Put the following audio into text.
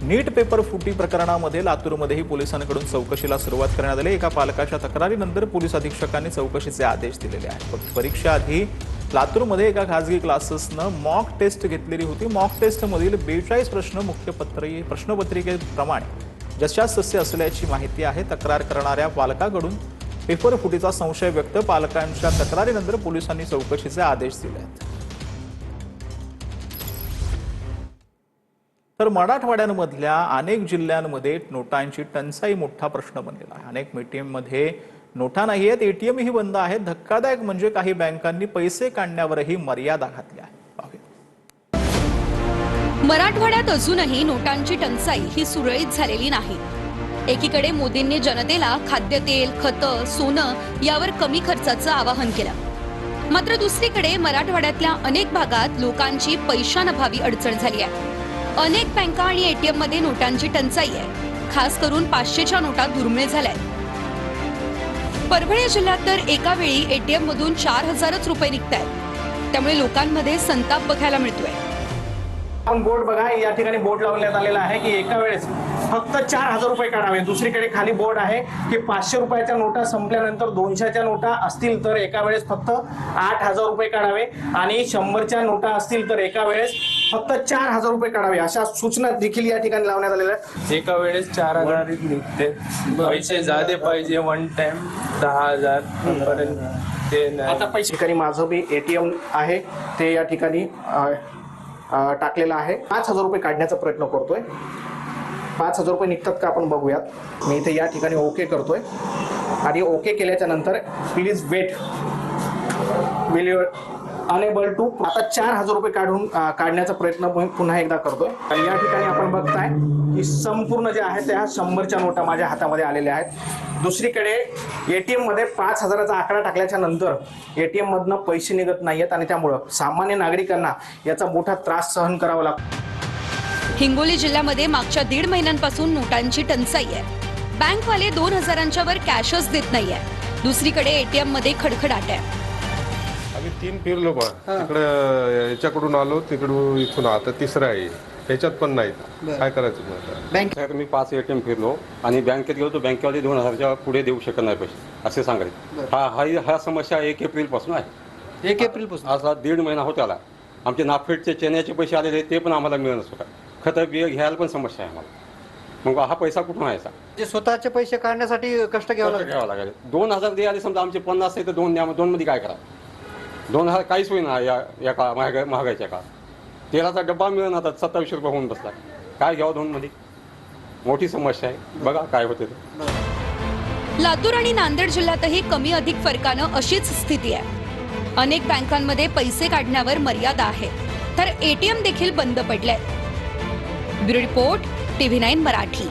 नीट paper फुटी प्रकरणामध्ये लातूरमध्येही पोलिसांकडून चौकशीला सुरुवात करण्यात आली। एका पालकाच्या तक्रारीनंतर पोलीस अधीक्षकांनी चौकशीचे आदेश दिलेले आहेत। परीक्षाआधी लातूरमध्ये एका खासगी क्लासेसनं मॉक टेस्ट घेतलेली होती। मॉक टेस्टमधील 42 प्रश्न मुख्य प्रश्नपत्रिकेप्रमाणे जशास तसे असल्याची माहिती आहे। तक्रार करणाऱ्या पालकाकडून पेपर फुटीचा संशय व्यक्त। पालकांच्या तक्रारीनंतर पोलिसांनी चौकशीचे आदेश दिले आहेत। तर मराठवाड्यामधल्या अनेक जिल्ह्यांमध्ये नोटांची टंचाई मोठा प्रश्न बनलेला आहे। अनेक एटीएममध्ये नोटा नाही आहेत, एटीएमही बंद आहेत। धक्कादायक म्हणजे काही बँकांनी पैसे काढण्यावरही मर्यादा घातली आहे। मराठवाड्यात अजूनही नोटांची टंचाई ही सुरळीत झालेली नाही। एकीकडे मोदींनी जनतेला खाद्यतेल, खतं, सोनं यावर कमी खर्चाचं आवाहन केलं, मात्र दुसरीकडे मराठवाड्यातल्या अनेक भागात लोकांची पैशांअभावी अडचण झाली आहे। अनेक बँका आणि एटीएम मध्ये नोटांची टंचाई आहे। खास करून 500च्या नोटा दुर्मिळ झाल्या आहेत। परभणी जिल्ह्यात तर एका वेळी एटीएम मधून 4000च रुपये निघतायत, त्यामुळे लोकांमध्ये संताप बघायला मिळतोय। आपण बोर्ड बघा, या ठिकाणी बोर्ड लावण्यात आलेला आहे की एका वेळेस फक्त 4000 रुपये काढावे। दुसरीकडे खाली बोर्ड आहे की 500 रुपयाच्या नोटा संपल्यानंतर 200च्या नोटा असतील तर एका वेळेस फक्त 8000 रुपये काढावे आणि 100च्या नोटा असतील तर एका वेळेस फक्त 4000 रुपये काढावे, अशा सूचना देखील या ठिकाणी लावण्यात आलेल्या आहेत। एका वेळेस 4000 निघते, पैसे जादे पाहिजे, वन टाइम 10000 पर्यंत ते नाही। आता पैसे ठिकाणी माझं बी एटीएम आहे ते या ठिकाणी टाकलेला आहे। 5000 रुपये काढण्याचा प्रयत्न करतोय। 5000 रुपये निघतात का आपण बघूयात। मी इथे या ठिकाणी ओके करतोय आणि ओके केल्याच्या नंतर प्लीज वेट अनेबल टू। आता 4000 रुपये काढण्याचा प्रयत्न पुन्हा एकदा करतोय। आणि या ठिकाणी आपण बघताय की संपूर्ण जे आहे त्या 100च्या नोटा माझ्या हातामध्ये आलेल्या आहेत। दुसरीकडे एटीएम मध्ये 5000चा आकडा टाकल्याच्या नंतर एटीएम मधनं पैसे निघत नाहीयेत आणि त्यामुळे सामान्य नागरिकांना याचा मोठा त्रास सहन करावा लागतो। हिंगोली जिल्ह्यामध्ये मागच्या 1.5 महिन्यांपासून नोटांची टंचाई आहे। बँकवाले 2000च्या वर कॅशच देत नाहीये। दुसरीकडे एटीएम मध्ये खडखडाट आहे। आम्ही 3 फिरलो बा, तिकडे याच्याकडून आलो, तिकडून इथून आता तिसरा आहे, त्याच्यात पण नाही। काय करायचं बँक मी 5 एटीएम फिरलो आणि बँकेत गेलो, तो बँकेवाले 2000च्या पुढे देऊ शकत नाही पैसे असे सांगायचे। हा समस्या 1 एप्रिल पासून आहे। 1 एप्रिल पासून असा 1.5 महिना होत आला। आमचे नाफेडचे चेन्याचे पैसे आलेले ते पण आम्हाला मिळत होता। खतं बिय घ्यायला पण समस्या आहे आम्हाला। मग हा पैसा कुठून यायचा? जे स्वतःचे पैसे काढण्यासाठी कष्ट घ्यावं लागेल। 2000 द्यायला समजा आमचे 50 आहे तर 2 द्या, 2 मध्ये काय करा? 2000 काहीच होईना या काळा महागाईच्या काळात। तेलाचा डब्बा मिळून आता 2700 रुपये होऊन बसला। काय घ्यावं 2 मध्ये? मोठी समस्या आहे, बघा काय होते ते। लातूर आणि नांदेड जिल्ह्यातही कमी अधिक फरकानं अशीच स्थिती आहे। अनेक बँकांमध्ये पैसे काढण्यावर मर्यादा आहे, तर एटीएम देखील बंद पडले। Bureau report, TV9 Marathi.